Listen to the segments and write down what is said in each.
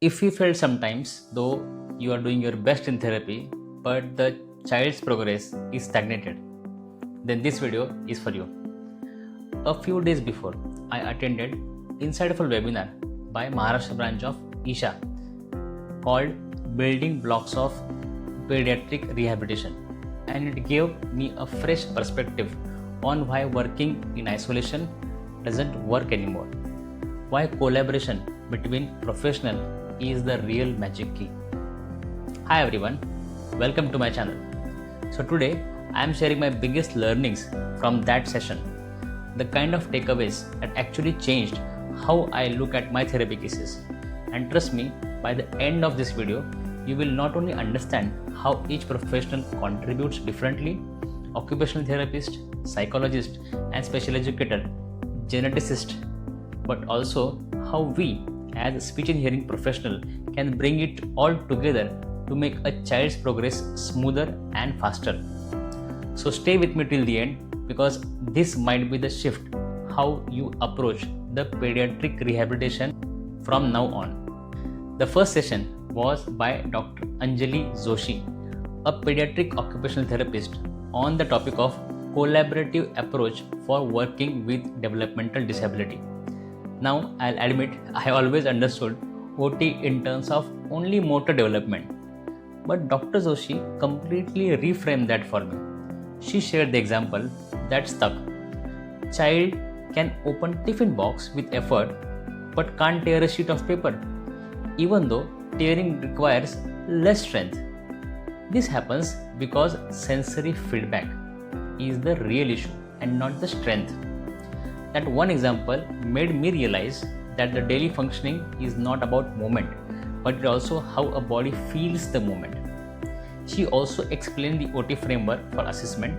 If you felt sometimes, though you are doing your best in therapy, but the child's progress is stagnated, then this video is for you. A few days before, I attended insightful webinar by Maharashtra branch of Isha called Building Blocks of Pediatric Rehabilitation, and it gave me a fresh perspective on why working in isolation doesn't work anymore, why collaboration between professionals is the real magic key. Hi everyone, welcome to my channel. So today I am sharing my biggest learnings from that session, the kind of takeaways that actually changed how I look at my therapy cases. And trust me, by the end of this video, you will not only understand how each professional contributes differently, occupational therapist, psychologist and special educator, geneticist, but also how we as speech and hearing professional can bring it all together to make a child's progress smoother and faster. So stay with me till the end, because this might be the shift how you approach the pediatric rehabilitation from now on. The first session was by Dr. Anjali Joshi, a pediatric occupational therapist, on the topic of collaborative approach for working with developmental disability. Now, I'll admit I always understood OT in terms of only motor development, but Dr. Joshi completely reframed that for me. She shared the example that stuck. Child can open tiffin box with effort but can't tear a sheet of paper, even though tearing requires less strength. This happens because sensory feedback is the real issue and not the strength. That one example made me realize that the daily functioning is not about movement, but it also how a body feels the movement. She also explained the OT framework for assessment,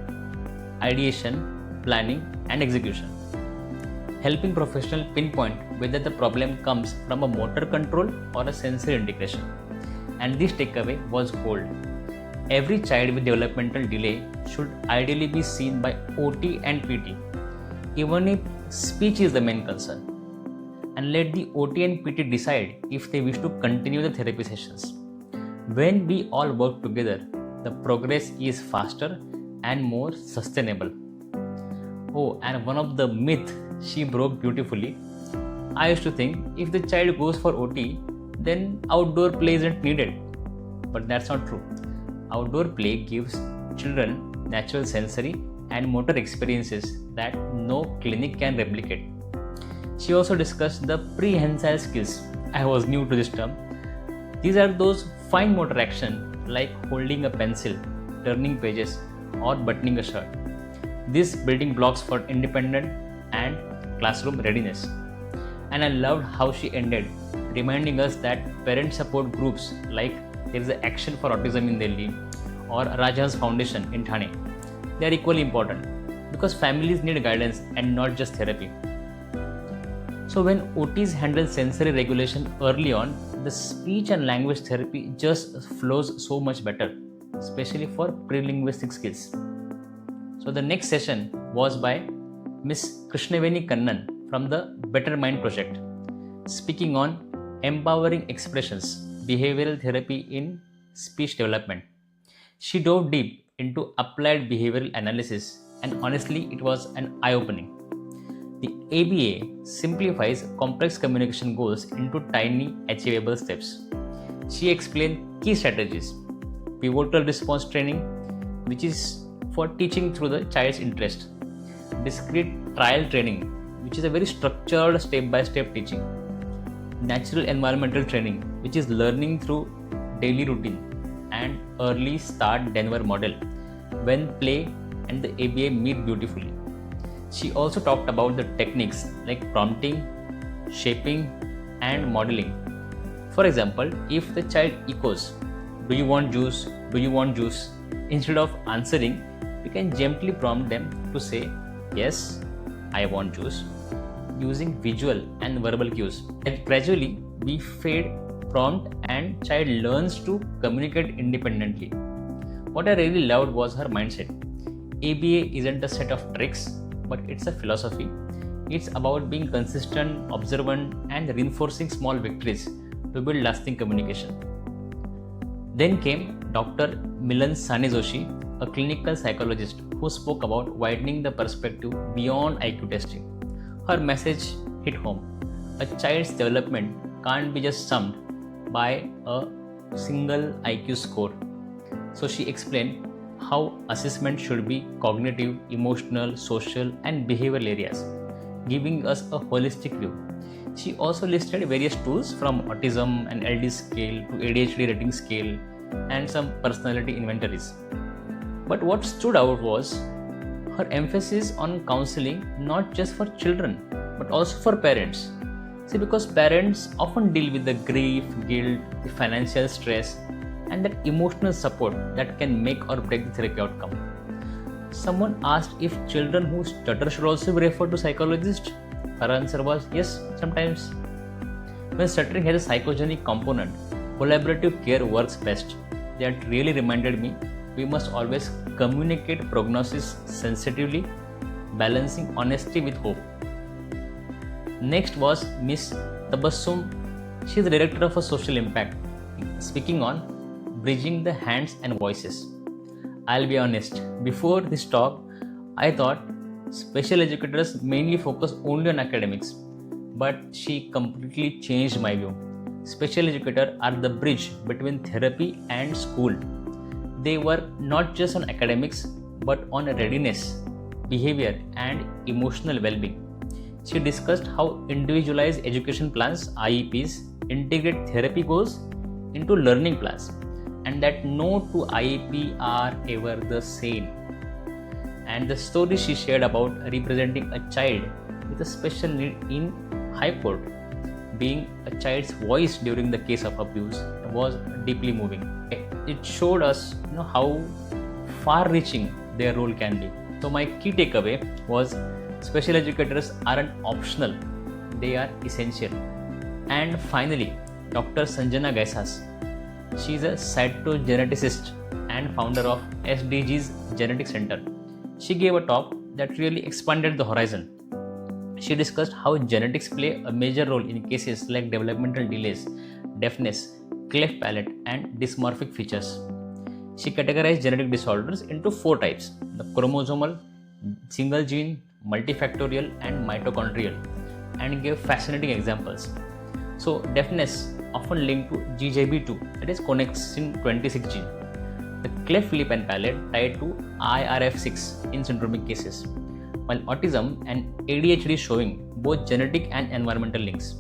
ideation, planning and execution, helping professionals pinpoint whether the problem comes from a motor control or a sensory integration. And this takeaway was gold. Every child with developmental delay should ideally be seen by OT and PT, even if speech is the main concern, and let the OT and PT decide if they wish to continue the therapy sessions. When we all work together, the progress is faster and more sustainable. Oh, and one of the myths she broke beautifully. I used to think if the child goes for OT, then outdoor play isn't needed. But that's not true. Outdoor play gives children natural sensory and motor experiences that no clinic can replicate. She also discussed the prehensile skills. I was new to this term. These are those fine motor actions like holding a pencil, turning pages, or buttoning a shirt. These building blocks for independent and classroom readiness. And I loved how she ended, reminding us that parent support groups like there is an Action for Autism in Delhi or Rajahans Foundation in Thane, they are equally important because families need guidance and not just therapy. So when OTs handle sensory regulation early on, the speech and language therapy just flows so much better, especially for pre-linguistic skills. So the next session was by Miss Krishnaveni Kannan from the Better Mind project, speaking on empowering expressions, behavioral therapy in speech development. She dove deep into applied behavioral analysis, and honestly, it was an eye-opening. The ABA simplifies complex communication goals into tiny, achievable steps. She explained key strategies, pivotal response training, which is for teaching through the child's interest, discrete trial training, which is a very structured step-by-step teaching, natural environmental training, which is learning through daily routine, and early start Denver model, when play and the ABA meet beautifully. She also talked about the techniques like prompting, shaping, and modeling. For example, if the child echoes, "Do you want juice? Do you want juice?" instead of answering, we can gently prompt them to say, "Yes, I want juice," using visual and verbal cues. And gradually, we fade, prompt, and child learns to communicate independently. What I really loved was her mindset. ABA isn't a set of tricks, but it's a philosophy. It's about being consistent, observant, and reinforcing small victories to build lasting communication. Then came Dr. Milan Sanejoshi, a clinical psychologist who spoke about widening the perspective beyond IQ testing. Her message hit home. A child's development can't be just summed by a single IQ score. So she explained how assessment should be cognitive, emotional, social, and behavioral areas, giving us a holistic view. She also listed various tools from autism and LD scale to ADHD rating scale and some personality inventories. But what stood out was her emphasis on counseling not just for children but also for parents. See, because parents often deal with the grief, guilt, the financial stress, and that emotional support that can make or break the therapy outcome. Someone asked if children who stutter should also be referred to psychologists. Her answer was yes, sometimes. When stuttering has a psychogenic component, collaborative care works best. That really reminded me we must always communicate prognosis sensitively, balancing honesty with hope. Next was Miss Tabassum. She is the director of a social impact, speaking on bridging the hands and voices. I'll be honest, before this talk, I thought special educators mainly focus only on academics, but she completely changed my view. Special educators are the bridge between therapy and school. They work not just on academics, but on readiness, behavior, and emotional well-being. She discussed how individualized education plans, IEPs, integrate therapy goals into learning plans, and that no two IEP are ever the same. And the story she shared about representing a child with a special need in High Court, being a child's voice during the case of abuse, was deeply moving. It showed us how far-reaching their role can be. So my key takeaway was special educators aren't optional, they are essential. And finally, Dr. Sanjana Gaisas. She is a cytogeneticist and founder of SDG's Genetic Center. She gave a talk that really expanded the horizon. She discussed how genetics play a major role in cases like developmental delays, deafness, cleft palate, and dysmorphic features. She categorized genetic disorders into 4 types: the chromosomal, single gene, multifactorial, and mitochondrial, and gave fascinating examples. So, deafness often linked to GJB2, that is connexin 26 gene. The cleft lip and palate tied to IRF6 in syndromic cases, while autism and ADHD showing both genetic and environmental links.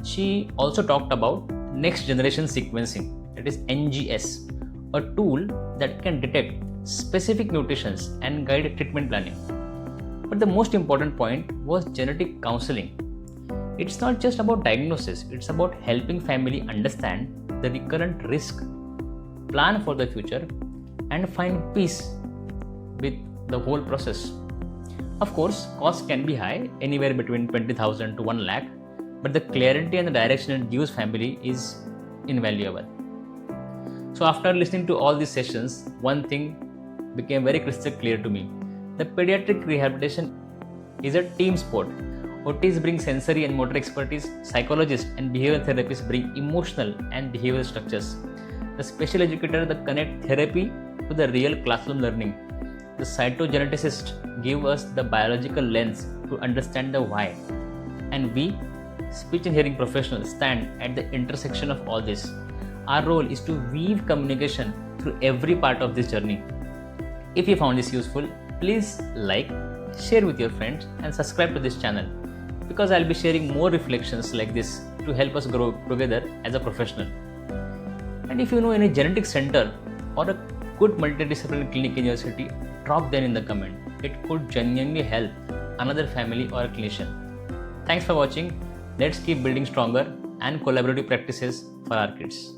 She also talked about next generation sequencing, that is NGS, a tool that can detect specific mutations and guide treatment planning. But the most important point was genetic counseling. It's not just about diagnosis, it's about helping family understand the recurrent risk, plan for the future, and find peace with the whole process. Of course, costs can be high, anywhere between 20,000 to 1 lakh, but the clarity and the direction it gives family is invaluable. So after listening to all these sessions, one thing became very crystal clear to me. The pediatric rehabilitation is a team sport. OTs bring sensory and motor expertise, psychologists and behavioral therapists bring emotional and behavioral structures. The special educator that connect therapy to the real classroom learning. The cytogeneticist give us the biological lens to understand the why. And we, speech and hearing professionals, stand at the intersection of all this. Our role is to weave communication through every part of this journey. If you found this useful, please like, share with your friends and subscribe to this channel, because I'll be sharing more reflections like this to help us grow together as a professional. And if you know any genetic center or a good multidisciplinary clinic in your city, drop them in the comment. It could genuinely help another family or a clinician. Thanks for watching. Let's keep building stronger and collaborative practices for our kids.